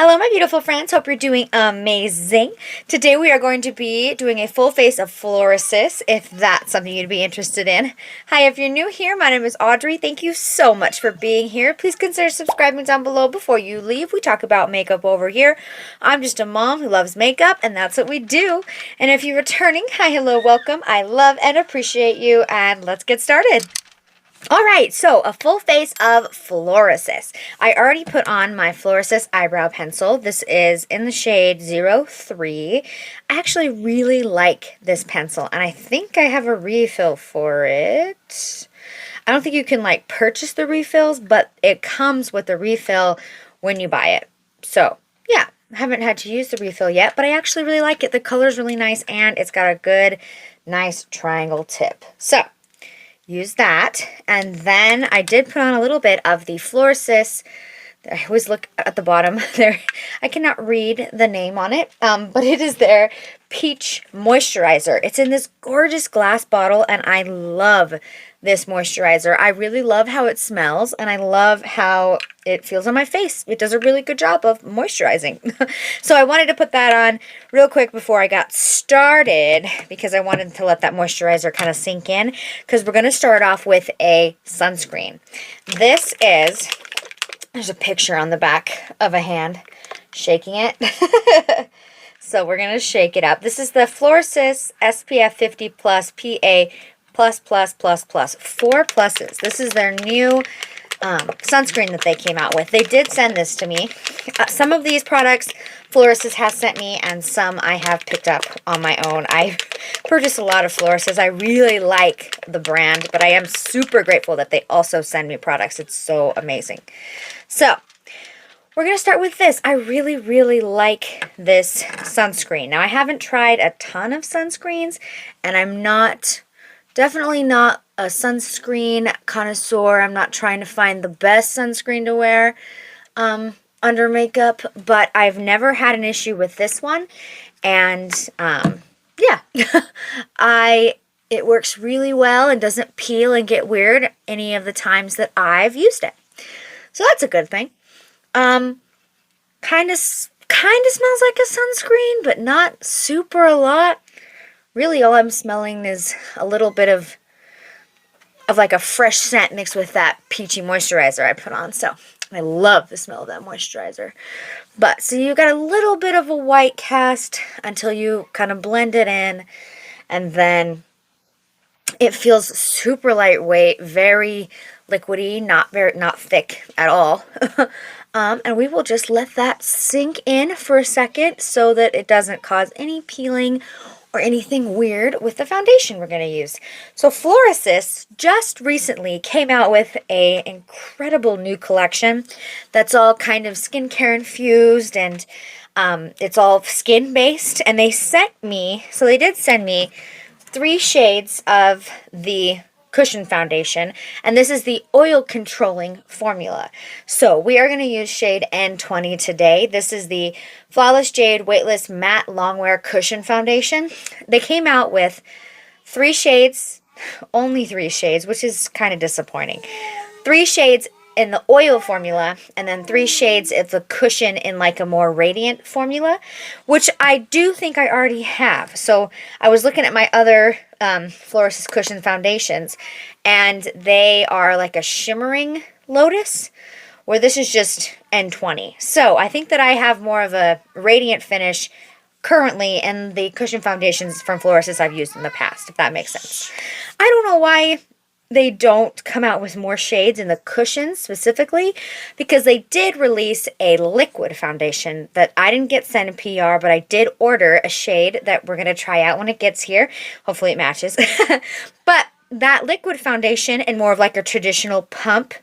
Hello, my beautiful friends. Hope you're doing amazing. Today we are going to be doing a full face of FLORASIS, if that's something you'd be interested in. Hi, if you're new here, my name is Audrey. Thank you so much for being here. Please consider subscribing down below before you leave. We talk about makeup over here. I'm just a mom who loves makeup, and that's what we do. And if you're returning, hi, hello, welcome. I love and appreciate you, and let's get started. Alright, so a full face of FLORASIS. I already put on my FLORASIS eyebrow pencil. This is in the shade 03. I actually really like this pencil, and I think I have a refill for it. I don't think you can like purchase the refills, but it comes with the refill when you buy it. So, yeah, I haven't had to use the refill yet, but I actually really like it. The color's really nice, and it's got a good, nice triangle tip. So, use that, and then I did put on a little bit of the FLORASIS. I always look at the bottom there. I cannot read the name on it, but it is their Peach Moisturizer. It's in this gorgeous glass bottle, and I love this moisturizer. I really love how it smells, and I love how it feels on my face. It does a really good job of moisturizing. So I wanted to put that on real quick before I got started, because I wanted to let that moisturizer kind of sink in, because we're going to start off with a sunscreen. This is, there's a picture on the back of a hand shaking it. So we're going to shake it up. This is the FLORASIS SPF 50 Plus PA+++++. 4 pluses. This is their new sunscreen that they came out with. They did send this to me. Some of these products FLORASIS has sent me, and some I have picked up on my own. I purchased a lot of FLORASIS. I really like the brand, but I am super grateful that they also send me products. It's so amazing. So, we're going to start with this. I really, really like this sunscreen. Now, I haven't tried a ton of sunscreens, and I'm definitely not a sunscreen connoisseur. I'm not trying to find the best sunscreen to wear under makeup, but I've never had an issue with this one, and yeah, it works really well and doesn't peel and get weird any of the times that I've used it. So that's a good thing. Kind of smells like a sunscreen, but not super a lot. Really, all I'm smelling is a little bit of like a fresh scent mixed with that peachy moisturizer I put on. So I love the smell of that moisturizer. But so you got a little bit of a white cast until you kind of blend it in, and then it feels super lightweight, very liquidy, not thick at all. And we will just let that sink in for a second so that it doesn't cause any peeling or anything weird with the foundation we're going to use. So FLORASIS just recently came out with an incredible new collection that's all kind of skincare infused, and it's all skin based. And they did send me 3 shades of the cushion foundation, and this is the oil controlling formula. So we are going to use shade N20 today. This is the Flawless Jade Weightless Matte Longwear Cushion Foundation. They came out with 3 shades, only 3 shades, which is kind of disappointing. 3 shades in the oil formula, and then 3 shades of the cushion in like a more radiant formula, which I do think I already have. So I was looking at my other FLORASIS cushion foundations, and they are like a shimmering lotus, where this is just N20. So I think that I have more of a radiant finish currently in the cushion foundations from FLORASIS I've used in the past, if that makes sense. I don't know why they don't come out with more shades in the cushions specifically, because they did release a liquid foundation that I didn't get sent in PR, but I did order a shade that we're going to try out when it gets here. Hopefully it matches. But that liquid foundation, in more of like a traditional pump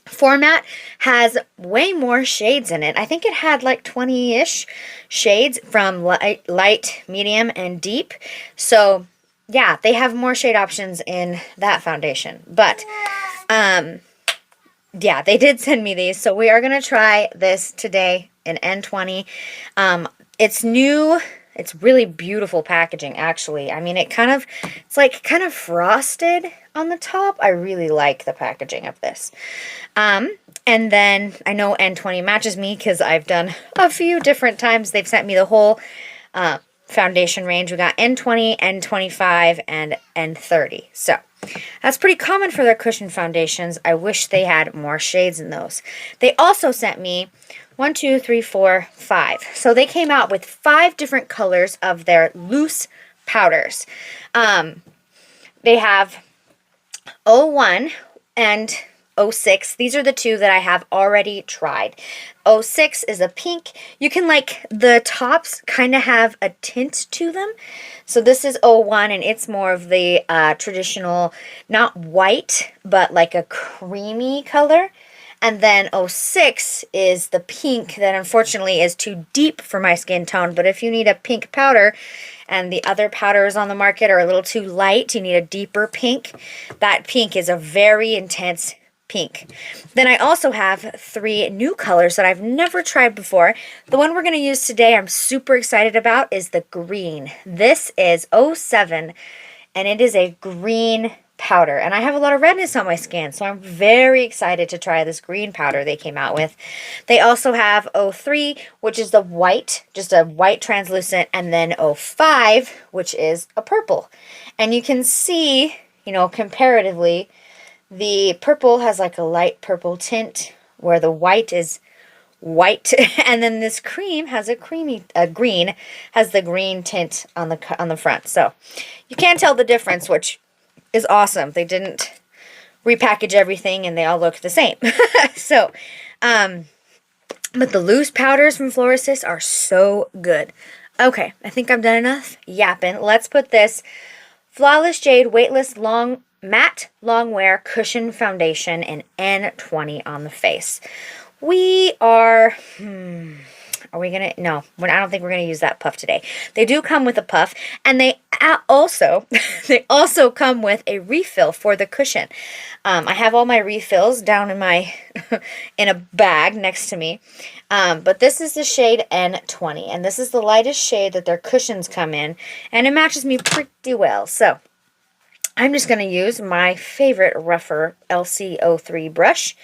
format, has way more shades in it. I think it had like 20-ish shades from light, medium, and deep. So yeah, they have more shade options in that foundation. But, yeah, they did send me these. So we are going to try this today in N20. It's new. It's really beautiful packaging, actually. I mean, it's like kind of frosted on the top. I really like the packaging of this. And then I know N20 matches me because I've done a few different times. They've sent me the whole foundation range. We got N20, N25, and N30. So that's pretty common for their cushion foundations. I wish they had more shades in those. They also sent me 1, 2, 3, 4, 5. So they came out with 5 different colors of their loose powders. They have 01 and 06. These are the 2 that I have already tried. 06 is a pink. You can, like, the tops kind of have a tint to them. So this is 01, and it's more of the traditional, not white, but like a creamy color. And then 06 is the pink that unfortunately is too deep for my skin tone. But if you need a pink powder and the other powders on the market are a little too light, you need a deeper pink. That pink is a very intense pink. Then I also have 3 new colors that I've never tried before. The one we're going to use today I'm super excited about is the green. This is 07, and it is a green powder, and I have a lot of redness on my skin, so I'm very excited to try this green powder they came out with. They also have 03, which is the white, just a white translucent, and then 05, which is a purple. And you can see, you know, comparatively, the purple has like a light purple tint, where the white is white, and then this cream has a green, has the green tint on the front. So you can't tell the difference, which is awesome. They didn't repackage everything and they all look the same. So, but the loose powders from FLORASIS are so good. Okay, I think I've done enough yapping. Let's put this Flawless Jade Weightless Matte Long Wear Cushion Foundation in N20 on the face. We are... Are we going to... No, I don't think we're going to use that puff today. They do come with a puff, and they also come with a refill for the cushion. I have all my refills down in my in a bag next to me. But this is the shade N20, and this is the lightest shade that their cushions come in, and it matches me pretty well. So I'm just going to use my favorite rougher LC03 brush,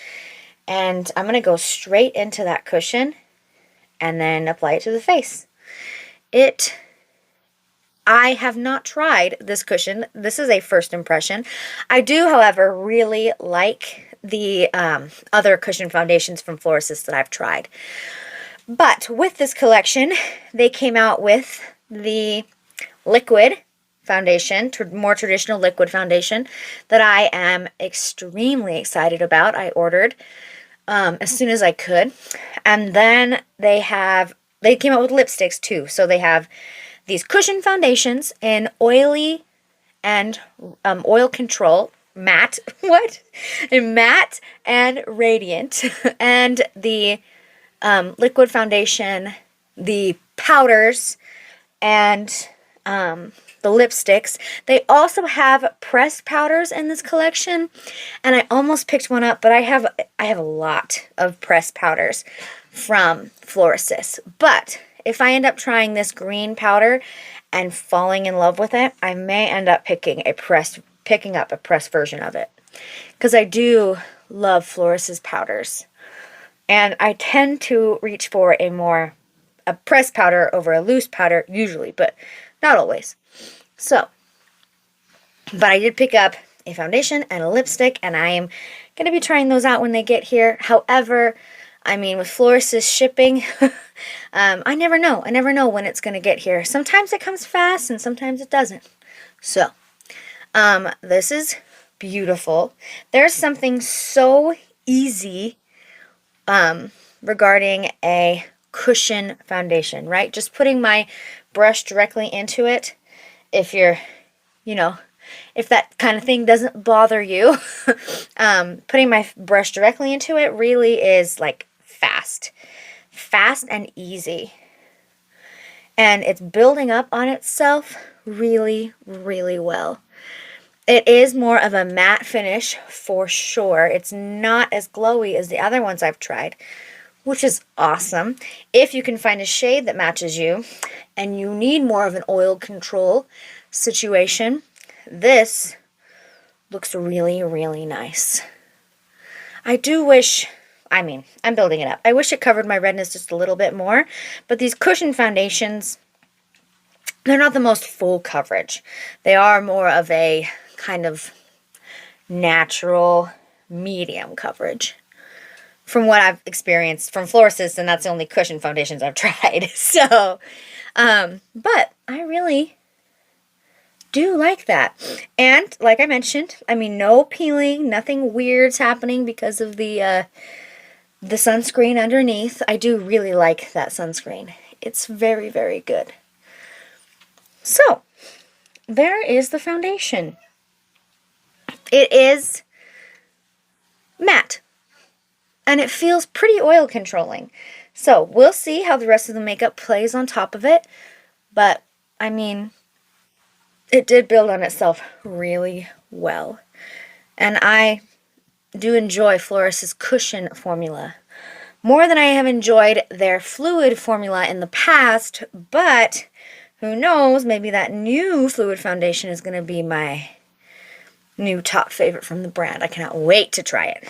and I'm going to go straight into that cushion and then apply it to the face. I have not tried this cushion. This is a first impression. I do, however, really like the other cushion foundations from FLORASIS that I've tried. But with this collection, they came out with the liquid foundation, more traditional liquid foundation that I am extremely excited about. I ordered as soon as I could. And then they came out with lipsticks too. So they have these cushion foundations in oily and oil control, matte, in matte and radiant. And the liquid foundation, the powders, and the lipsticks. They also have pressed powders in this collection, and I almost picked one up, but I have a lot of pressed powders from FLORASIS. But if I end up trying this green powder and falling in love with it, I may end up picking up a pressed version of it, because I do love FLORASIS powders, and I tend to reach for a pressed powder over a loose powder usually, but not always. So, but I did pick up a foundation and a lipstick, and I am going to be trying those out when they get here. However, I mean, with FLORASIS shipping, I never know. I never know when it's going to get here. Sometimes it comes fast, and sometimes it doesn't. So, this is beautiful. There's something so easy regarding a cushion foundation, right? Just putting my brush directly into it. If you're, if that kind of thing doesn't bother you, putting my brush directly into it really is like fast and easy. And it's building up on itself really, really well. It is more of a matte finish for sure. It's not as glowy as the other ones I've tried, which is awesome. If you can find a shade that matches you and you need more of an oil control situation, this looks really, really nice. I do wish I mean, I'm building it up. I wish it covered my redness just a little bit more, but these cushion foundations, they're not the most full coverage. They are more of a kind of natural medium coverage from what I've experienced from FLORASIS, and that's the only cushion foundations I've tried. So, but I really do like that. And like I mentioned, I mean, no peeling, nothing weird's happening because of the sunscreen underneath. I do really like that sunscreen. It's very, very good. So, there is the foundation. It is matte. And it feels pretty oil controlling. So, we'll see how the rest of the makeup plays on top of it. But, I mean, it did build on itself really well. And I do enjoy FLORASIS cushion formula more than I have enjoyed their fluid formula in the past. But, who knows, maybe that new fluid foundation is going to be my new top favorite from the brand. I cannot wait to try it.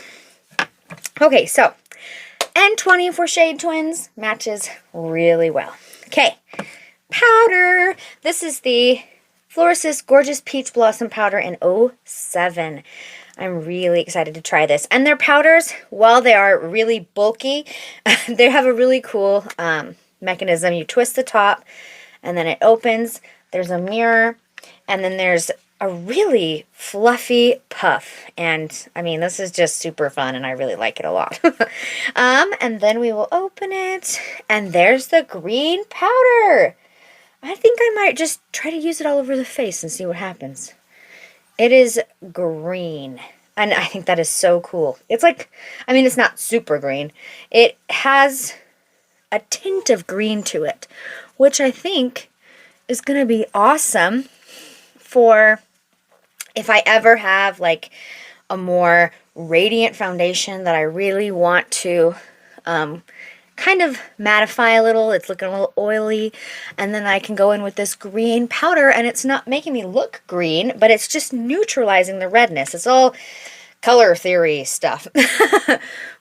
Okay, so N20 for Shade Twins matches really well. Okay, powder. This is the FLORASIS Gorgeous Peach Blossom Powder in 07. I'm really excited to try this. And their powders, while they are really bulky, they have a really cool mechanism. You twist the top, and then it opens. There's a mirror, and then there's a really fluffy puff. And, I mean, this is just super fun, and I really like it a lot. And then we will open it, and there's the green powder. I think I might just try to use it all over the face and see what happens. It is green, and I think that is so cool. It's like, I mean, it's not super green. It has a tint of green to it, which I think is going to be awesome for if I ever have like a more radiant foundation that I really want to kind of mattify a little. It's looking a little oily, and then I can go in with this green powder, and it's not making me look green, but it's just neutralizing the redness. It's all color theory stuff.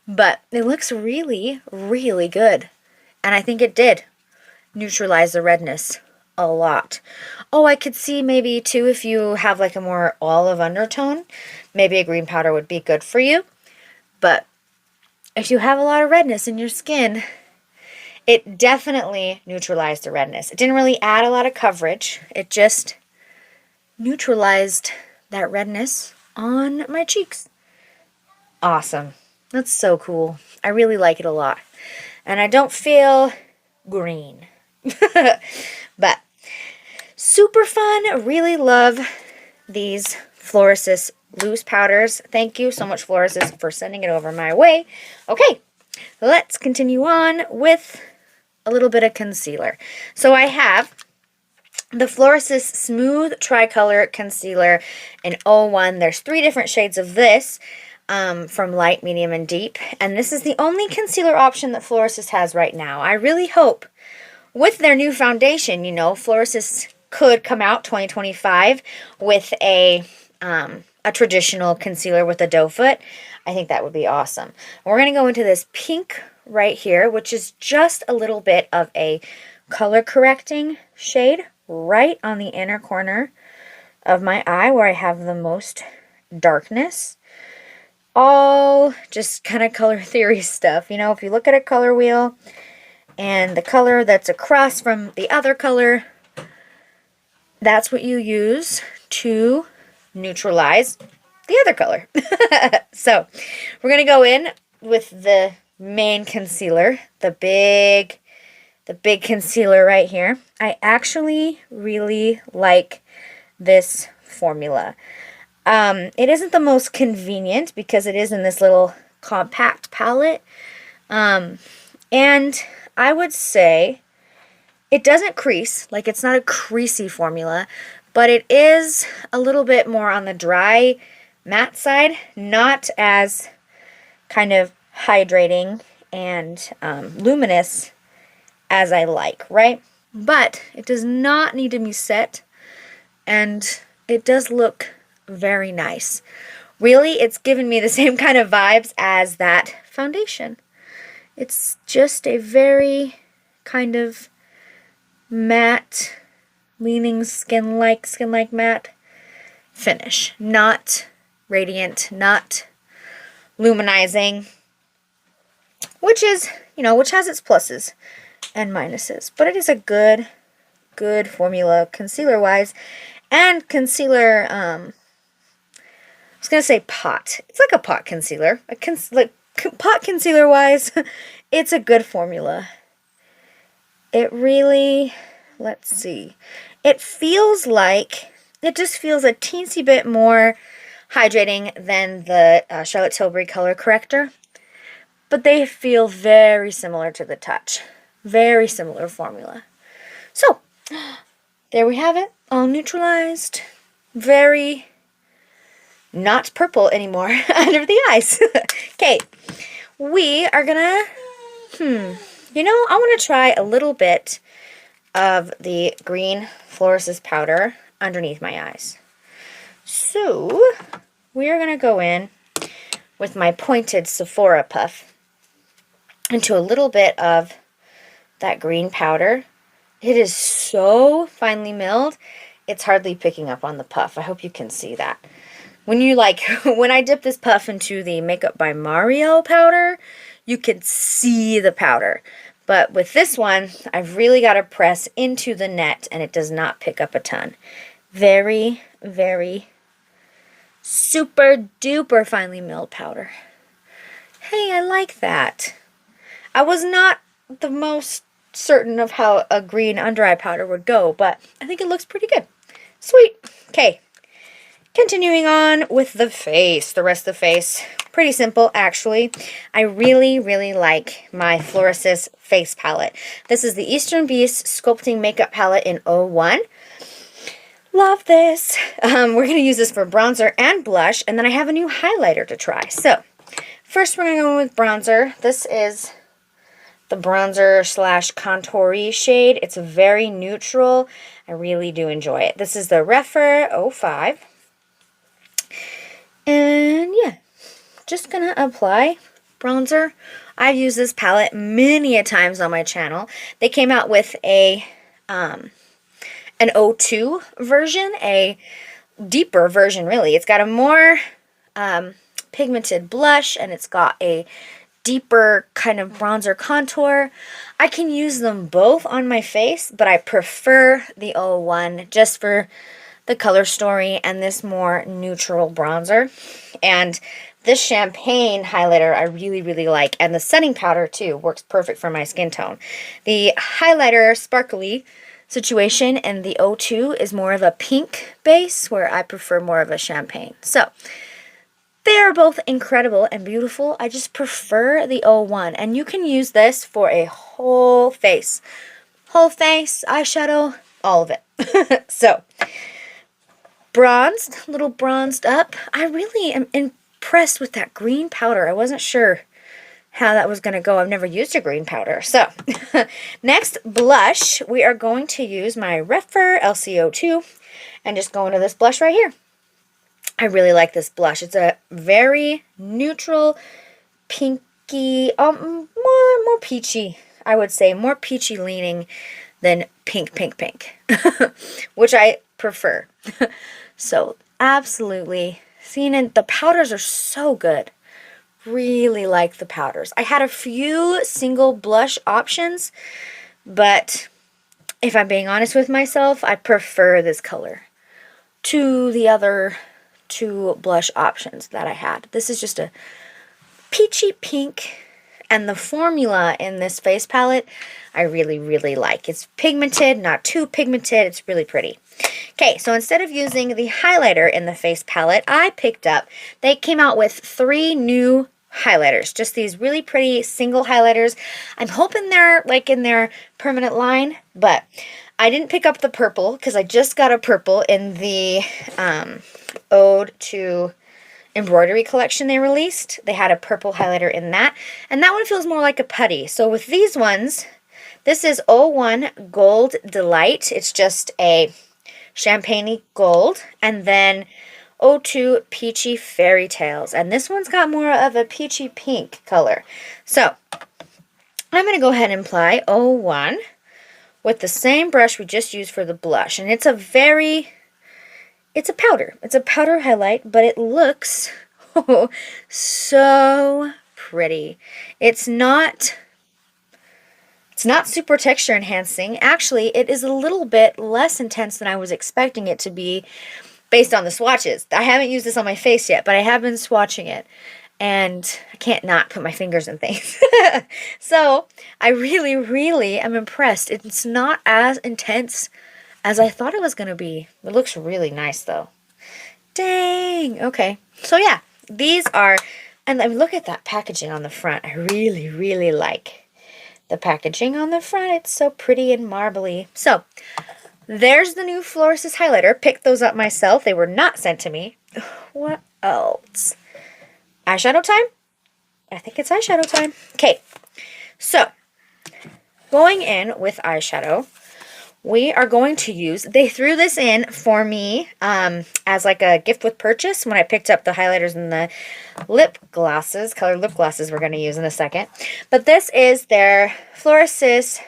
But it looks really, really good. And I think it did neutralize the redness a lot. Oh, I could see maybe too, if you have like a more olive undertone, maybe a green powder would be good for you. But if you have a lot of redness in your skin, it definitely neutralized the redness. It didn't really add a lot of coverage. It just neutralized that redness on my cheeks. Awesome. That's so cool. I really like it a lot. And I don't feel green. But super fun. Really love these FLORASIS loose powders. Thank you so much, FLORASIS, for sending it over my way. Okay, let's continue on with a little bit of concealer. So I have the FLORASIS Smooth Tricolor Concealer in 01. There's 3 different shades of this, from light, medium, and deep. And this is the only concealer option that FLORASIS has right now. I really hope with their new foundation, you know, FLORASIS could come out 2025 with a traditional concealer with a doe foot. I think that would be awesome. We're going to go into this pink right here, which is just a little bit of a color correcting shade right on the inner corner of my eye where I have the most darkness. All just kind of color theory stuff. You know, if you look at a color wheel and the color that's across from the other color, that's what you use to neutralize the other color. So we're going to go in with the main concealer, the big concealer right here. I actually really like this formula. It isn't the most convenient because it is in this little compact palette. And I would say it doesn't crease, like it's not a creasy formula, but it is a little bit more on the dry matte side, not as kind of hydrating and luminous as I like, right? But it does not need to be set, and it does look very nice. Really, it's given me the same kind of vibes as that foundation. It's just a very kind of matte, leaning skin-like matte finish. Not radiant, not luminizing, which is, which has its pluses and minuses. But it is a good formula concealer-wise. And concealer, I was going to say pot. It's like a pot concealer. Pot concealer-wise, it's a good formula. It really, let's see. It feels like, it just feels a teensy bit more hydrating than the Charlotte Tilbury Color Corrector. But they feel very similar to the touch. Very similar formula. So, there we have it. All neutralized. Very not purple anymore under the eyes. Okay, we are gonna, I want to try a little bit of the green FLORASIS powder underneath my eyes. So, we are gonna go in with my pointed Sephora puff into a little bit of that green powder. It is so finely milled, it's hardly picking up on the puff. I hope you can see that. When when I dip this puff into the Makeup by Mario powder, you can see the powder. But with this one, I've really got to press into the net, and it does not pick up a ton. Very, very super duper finely milled powder. Hey, I like that. I was not the most certain of how a green under eye powder would go, but I think it looks pretty good. Sweet. Okay. Continuing on with the face, the rest of the face. Pretty simple, actually. I really, really like my FLORASIS face palette. This is the Eastern Beast Sculpting Makeup Palette in 01. Love this. We're going to use this for bronzer and blush, and then I have a new highlighter to try. So, first we're going to go with bronzer. This is the bronzer slash contour-y shade. It's very neutral. I really do enjoy it. This is the Refer 05. And yeah, just gonna apply bronzer. I've used this palette many a times on my channel. They came out with an 02 version, a deeper version really. It's got a more pigmented blush, and it's got a deeper kind of bronzer contour. I can use them both on my face, but I prefer the 01 just for the color story and this more neutral bronzer. And this champagne highlighter I really, really like. And the setting powder, too, works perfect for my skin tone. The highlighter sparkly situation in the 02 is more of a pink base, where I prefer more of a champagne. So, they are both incredible and beautiful. I just prefer the 01. And you can use this for a whole face. Whole face, eyeshadow, all of it. So, bronzed, a little bronzed up. I really am impressed with that green powder. I wasn't sure how that was going to go. I've never used a green powder. So, next, blush. We are going to use my Refer LC02 and just go into this blush right here. I really like this blush. It's a very neutral, pinky, more peachy, I would say. More peachy leaning than pink, which I prefer. So, absolutely. Seeing it, the powders are so good. Really like the powders. I had a few single blush options, but if I'm being honest with myself, I prefer this color to the other two blush options that I had. This is just a peachy pink, and the formula in this face palette I really, really like. It's pigmented, not too pigmented. It's really pretty. Okay, so instead of using the highlighter in the face palette, I picked up, they came out with 3 new highlighters. Just these really pretty single highlighters. I'm hoping they're like in their permanent line, but I didn't pick up the purple because I just got a purple in the Ode to Embroidery collection they released. They had a purple highlighter in that, and that one feels more like a putty. So with these ones, this is 01 Gold Delight. It's just a champagne gold, and then O2 Peachy Fairy Tales. And this one's got more of a peachy pink color. So, I'm going to go ahead and apply O1 with the same brush we just used for the blush. And it's a powder. It's a powder highlight, but it looks so pretty. It's not super texture enhancing. Actually, it is a little bit less intense than I was expecting it to be based on the swatches. I haven't used this on my face yet, but I have been swatching it. And I can't not put my fingers in things. So, I really, really am impressed. It's not as intense as I thought it was going to be. It looks really nice, though. Dang! Okay. So, yeah. These are... And look at that packaging on the front. I really, really like the packaging on the front. It's so pretty and marbly. So, there's the new FLORASIS highlighter. Picked those up myself. They were not sent to me. What else? Eyeshadow time? I think it's eyeshadow time. Okay, so going in with eyeshadow, we are going to use, they threw this in for me as like a gift with purchase when I picked up the highlighters and the lip glosses, colored lip glosses we're going to use in a second. But this is their FLORASIS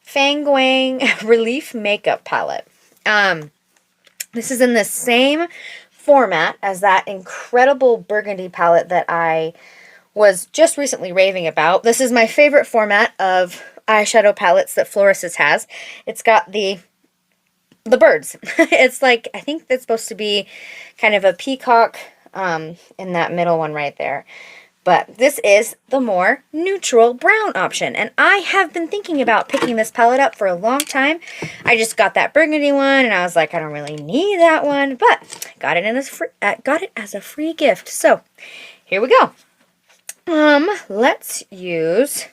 Fangwang Relief Makeup Palette. This is in the same format as that incredible burgundy palette that I was just recently raving about. This is my favorite format of eyeshadow palettes that FLORASIS has. It's got the birds. It's like, I think that's supposed to be kind of a peacock in that middle one right there. But this is the more neutral brown option. And I have been thinking about picking this palette up for a long time. I just got that burgundy one and I was like, I don't really need that one. But got it as a free gift. So here we go. Let's use,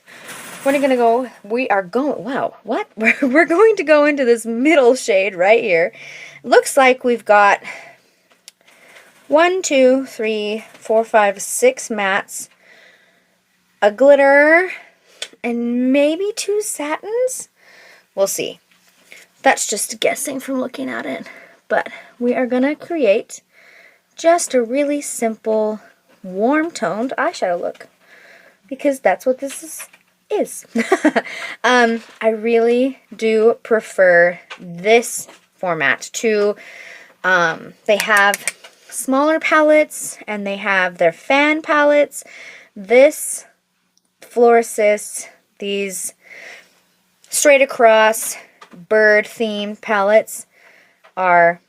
we are going, wow, what? We're going to go into this middle shade right here. Looks like we've got 1, 2, 3, 4, 5, 6 mattes, a glitter, and maybe 2 satins. We'll see. That's just guessing from looking at it. But we are going to create just a really simple, warm-toned eyeshadow look. Because that's what this is. I really do prefer this format to, they have smaller palettes and they have their fan palettes. This FLORASIS, these straight across bird themed palettes are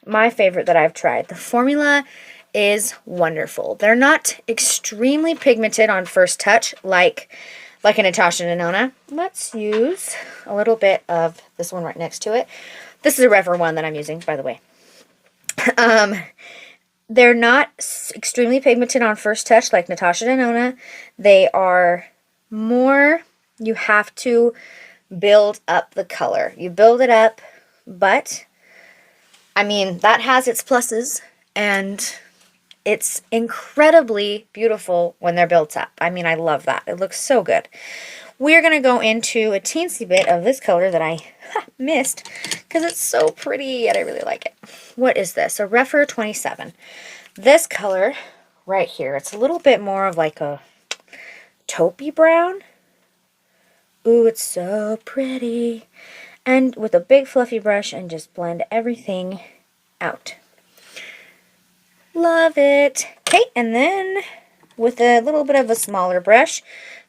my favorite that I've tried. The formula is wonderful. They're not extremely pigmented on first touch like a Natasha Denona. Let's use a little bit of this one right next to it. This is a Rever one that I'm using, by the way. They're not extremely pigmented on first touch like Natasha Denona. They are more, you have to build up the color. You build it up, but, I mean, that has its pluses, and it's incredibly beautiful when they're built up. I mean, I love that. It looks so good. We're going to go into a teensy bit of this color that I missed because it's so pretty and I really like it. What is this? A Refer 27. This color right here, it's a little bit more of like a taupey brown. Ooh, it's so pretty. And with a big fluffy brush and just blend everything out. Love it. Okay, and then with a little bit of a smaller brush,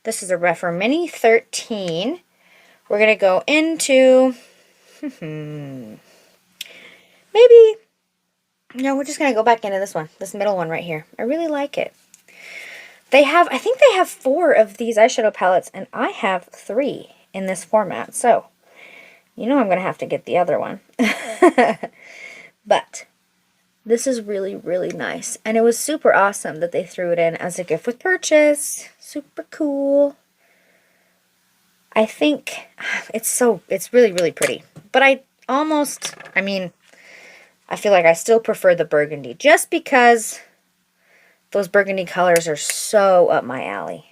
this is a Refer Mini 13. We're going to go into, maybe, no, we're just going to go back into this one, this middle one right here. I really like it. I think they have 4 of these eyeshadow palettes, and I have 3 in this format, so you know I'm going to have to get the other one. But this is really, really nice, and it was super awesome that they threw it in as a gift with purchase. Super cool. I think it's really, really pretty. But I feel like I still prefer the burgundy just because those burgundy colors are so up my alley.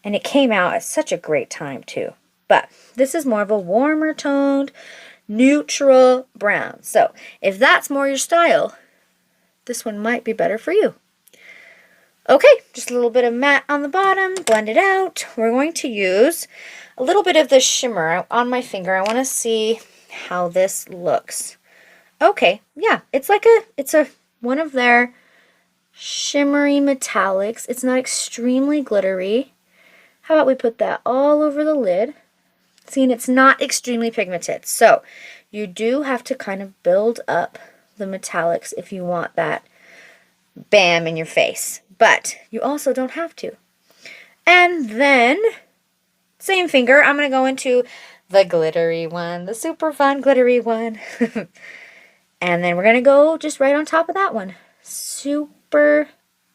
And it came out at such a great time too. But this is more of a warmer toned, neutral brown. So if that's more your style, this one might be better for you. Okay, just a little bit of matte on the bottom, blend it out. We're going to use a little bit of the shimmer on my finger. I want to see how this looks. Okay, yeah, it's like one of their shimmery metallics. It's not extremely glittery. How about we put that all over the lid? See, and it's not extremely pigmented. So you do have to kind of build up the metallics if you want that bam in your face. But you also don't have to. And then, same finger, I'm going to go into the glittery one, the super fun glittery one. And then we're going to go just right on top of that one. Super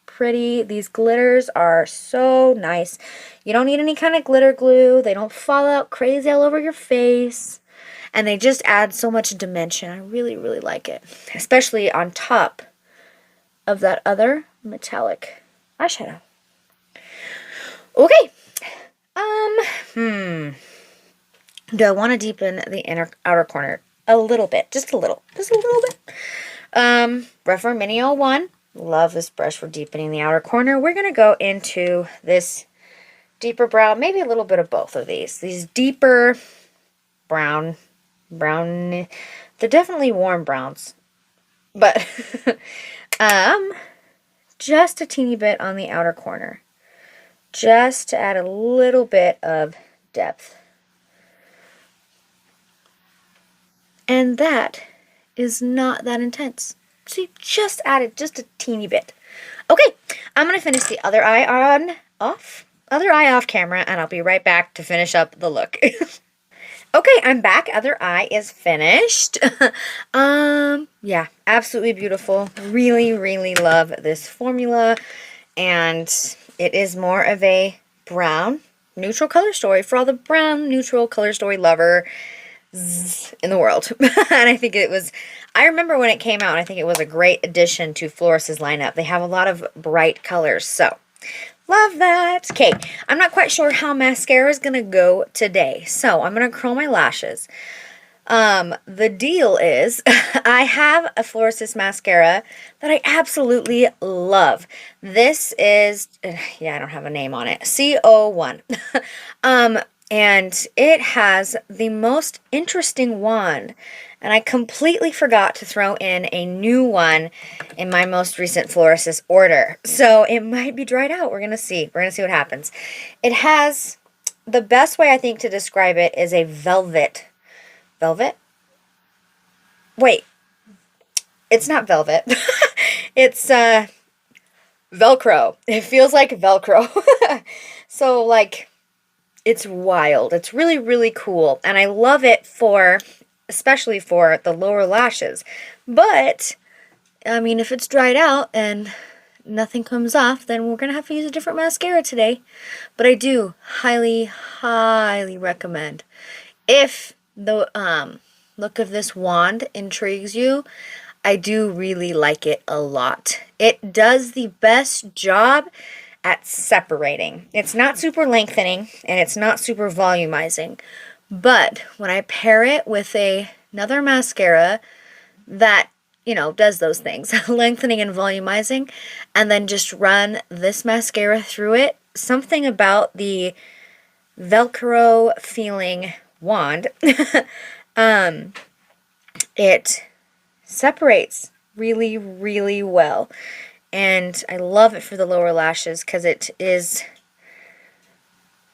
pretty. These glitters are so nice. You don't need any kind of glitter glue. They don't fall out crazy all over your face. And they just add so much dimension. I really, really like it. Especially on top of that other metallic eyeshadow. Okay. Do I want to deepen the outer corner a little bit? Just a little bit. Refer Mini 01. Love this brush for deepening the outer corner. We're going to go into this deeper brown, maybe a little bit of both of these. These deeper brown, they're definitely warm browns. But just a teeny bit on the outer corner. Just to add a little bit of depth. And that is not that intense. So you just added just a teeny bit. Okay, I'm going to finish the other eye off camera, and I'll be right back to finish up the look. Okay, I'm back. Other eye is finished. Yeah, absolutely beautiful. Really, really love this formula. And it is more of a brown neutral color story for all the brown neutral color story lover in the world. And I remember when it came out, I think it was a great addition to Florasis lineup. They have a lot of bright colors, so love that. Okay, I'm not quite sure how mascara is going to go today, so I'm going to curl my lashes. The deal is, I have a Florasis mascara that I absolutely love. This is, yeah, I don't have a name on it, CO1. And it has the most interesting wand. And I completely forgot to throw in a new one in my most recent Florasis order. So it might be dried out. We're going to see. We're going to see what happens. It has, the best way I think to describe it is a velvet. Velvet? Wait. It's not velvet. It's Velcro. It feels like Velcro. So like, it's wild. It's really, really cool. And I love it especially for the lower lashes. But, I mean, if it's dried out and nothing comes off, then we're going to have to use a different mascara today. But I do highly, highly recommend. If the look of this wand intrigues you, I do really like it a lot. It does the best job at separating. It's not super lengthening and it's not super volumizing, but when I pair it with another mascara that, you know, does those things, lengthening and volumizing, and then just run this mascara through it, something about the Velcro feeling wand, it separates really, really well. And I love it for the lower lashes because it is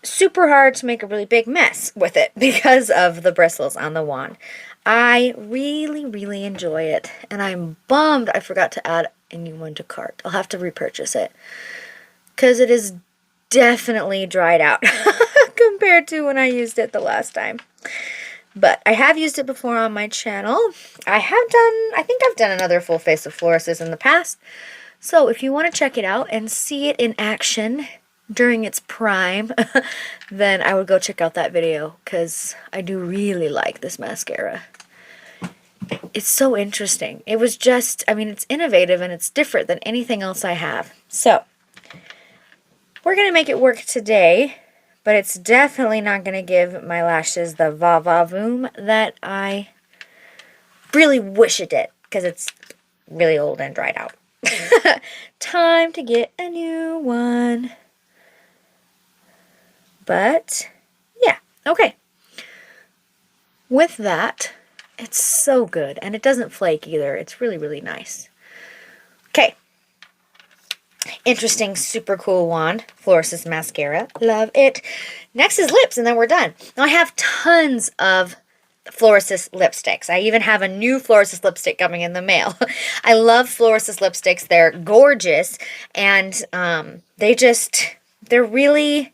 super hard to make a really big mess with it because of the bristles on the wand. I really, really enjoy it. And I'm bummed I forgot to add a new one to cart. I'll have to repurchase it because it is definitely dried out compared to when I used it the last time. But I have used it before on my channel. I think I've done another full face of Florasis in the past. So if you want to check it out and see it in action during its prime, then I would go check out that video because I do really like this mascara. It's so interesting. It was just, I mean, it's innovative and it's different than anything else I have. So we're going to make it work today, but it's definitely not going to give my lashes the va-va-voom that I really wish it did because it's really old and dried out. Time to get a new one. But, yeah, okay. With that, it's so good, and it doesn't flake either. It's really, really nice. Okay. Interesting, super cool wand. FLORASIS mascara. Love it. Next is lips, and then we're done. Now, I have tons of FLORASIS lipsticks. I even have a new FLORASIS lipstick coming in the mail. I love FLORASIS lipsticks. They're gorgeous, and they're really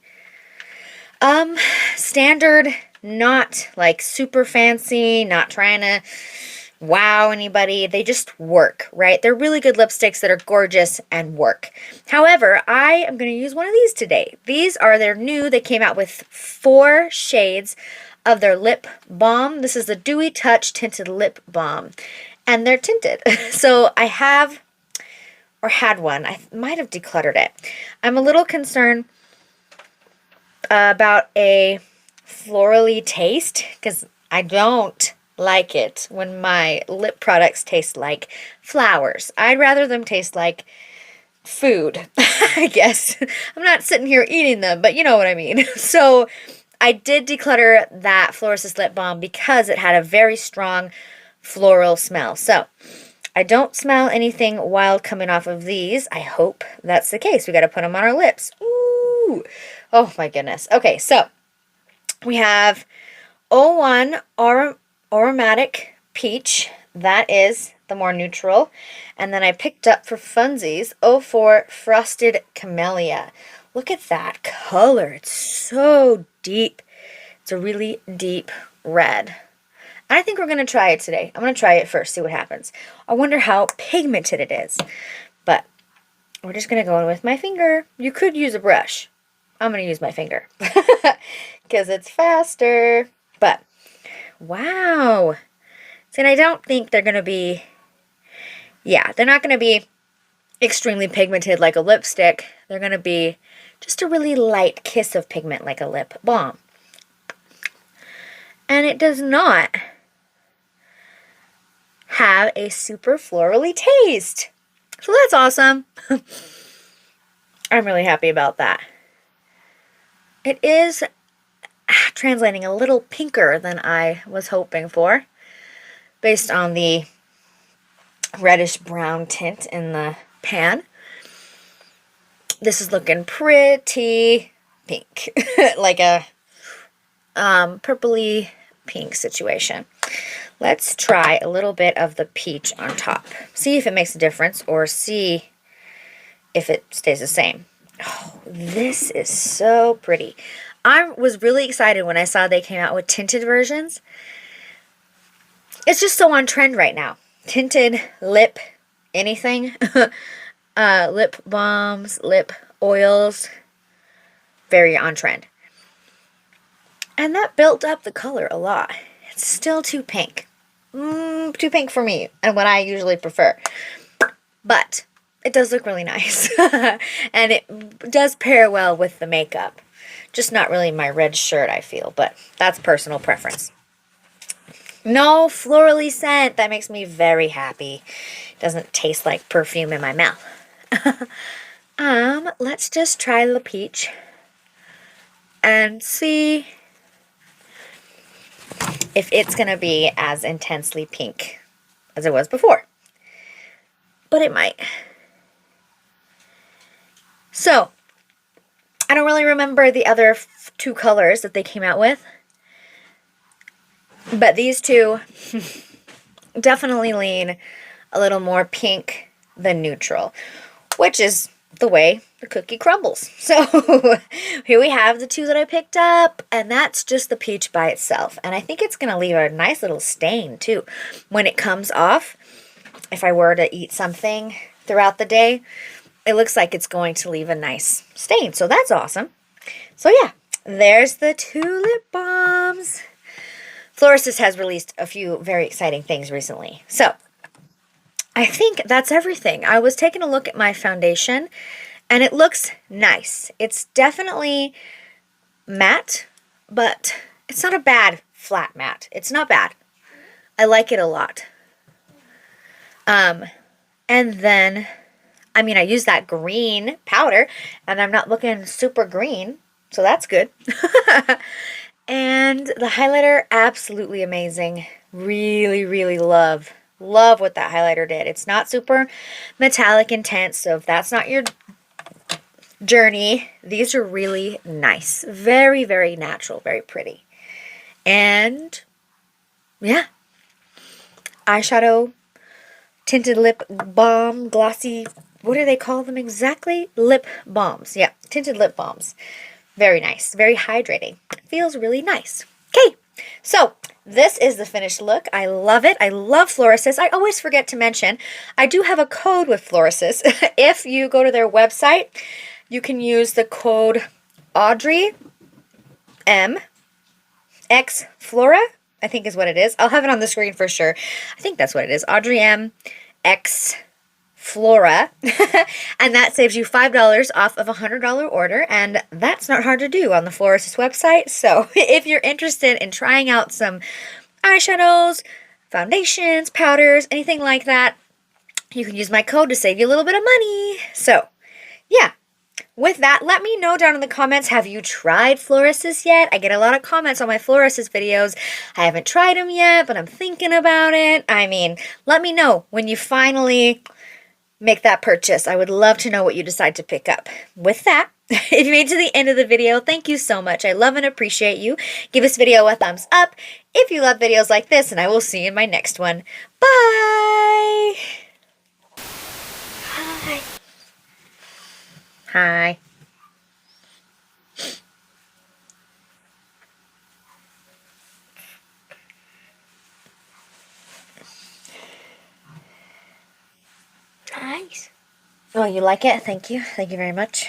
standard, not like super fancy, not trying to wow anybody. They just work, right? They're really good lipsticks that are gorgeous and work. However, I am going to use one of these today. They're new. They came out with 4 shades of their lip balm. This is the Dewy Touch Tinted Lip Balm, and they're tinted. So I have, or had one. I might have decluttered it. I'm a little concerned about a florally taste, because I don't like it when my lip products taste like flowers. I'd rather them taste like food, I guess. I'm not sitting here eating them, but you know what I mean. So I did declutter that FLORASIS lip balm because it had a very strong floral smell. So I don't smell anything wild coming off of these. I hope that's the case. We got to put them on our lips. Ooh. Oh my goodness. Okay, so we have 01 Aromatic Peach. That is the more neutral. And then I picked up for funsies 04 Frosted Camellia. Look at that color. It's so deep. It's a really deep red. I think we're going to try it today. I'm going to try it first, see what happens. I wonder how pigmented it is. But we're just going to go in with my finger. You could use a brush. I'm going to use my finger because it's faster. But wow. See, and I don't think they're going to be, they're not going to be extremely pigmented like a lipstick. They're going to be just a really light kiss of pigment like a lip balm. And it does not have a super florally taste. So that's awesome. I'm really happy about that. It is translating a little pinker than I was hoping for, based on the reddish brown tint in the pan. This is looking pretty pink, like a purpley pink situation. Let's try a little bit of the peach on top. See if it makes a difference, or see if it stays the same. Oh, this is so pretty. I was really excited when I saw they came out with tinted versions. It's just so on trend right now. Tinted lip anything. Lip balms, lip oils. Very on trend. And that built up the color a lot. It's still too pink. Too pink for me, and what I usually prefer. But it does look really nice. And it does pair well with the makeup. Just not really my red shirt, I feel, but that's personal preference. No florally scent. That makes me very happy. Doesn't taste like perfume in my mouth. Let's just try the peach and see if it's going to be as intensely pink as it was before. But it might. So, I don't really remember the other 2 colors that they came out with. But these two definitely lean a little more pink than neutral, which is the way the cookie crumbles. So here we have the 2 that I picked up, and that's just the peach by itself. And I think it's going to leave a nice little stain too when it comes off. If I were to eat something throughout the day, it looks like it's going to leave a nice stain. So that's awesome. So yeah, there's the 2 lip balms. FLORASIS has released a few very exciting things recently. So I think that's everything. I was taking a look at my foundation, and it looks nice. It's definitely matte, but it's not a bad flat matte. It's not bad. I like it a lot. And then I mean, I use that green powder, and I'm not looking super green, so that's good. And the highlighter, absolutely amazing. Really, really love what that highlighter did. It's not super metallic intense, so if that's not your journey, these are really nice. Very, very natural, very pretty. And yeah, eyeshadow, tinted lip balm, glossy, what do they call them exactly? Lip balms. Yeah, tinted lip balms. Very nice, very hydrating. Feels really nice. Okay, so this is the finished look. I love it. I love FLORASIS. I always forget to mention, I do have a code with FLORASIS. If you go to their website, you can use the code AudreymXFLORA, I think is what it is. I'll have it on the screen for sure. I think that's what it is. AudreymXFLORA. And that saves you $5 off of a $100 order. And that's not hard to do on the FLORASIS website. So if you're interested in trying out some eyeshadows, foundations, powders, anything like that, you can use my code to save you a little bit of money. So yeah. With that, let me know down in the comments, have you tried FLORASIS yet? I get a lot of comments on my FLORASIS videos. I haven't tried them yet, but I'm thinking about it. I mean, let me know when you finally make that purchase. I would love to know what you decide to pick up. With that, if you made it to the end of the video, thank you so much. I love and appreciate you. Give this video a thumbs up if you love videos like this, and I will see you in my next one. Bye! Hi. Hi. Nice. Oh, you like it? Thank you. Thank you very much.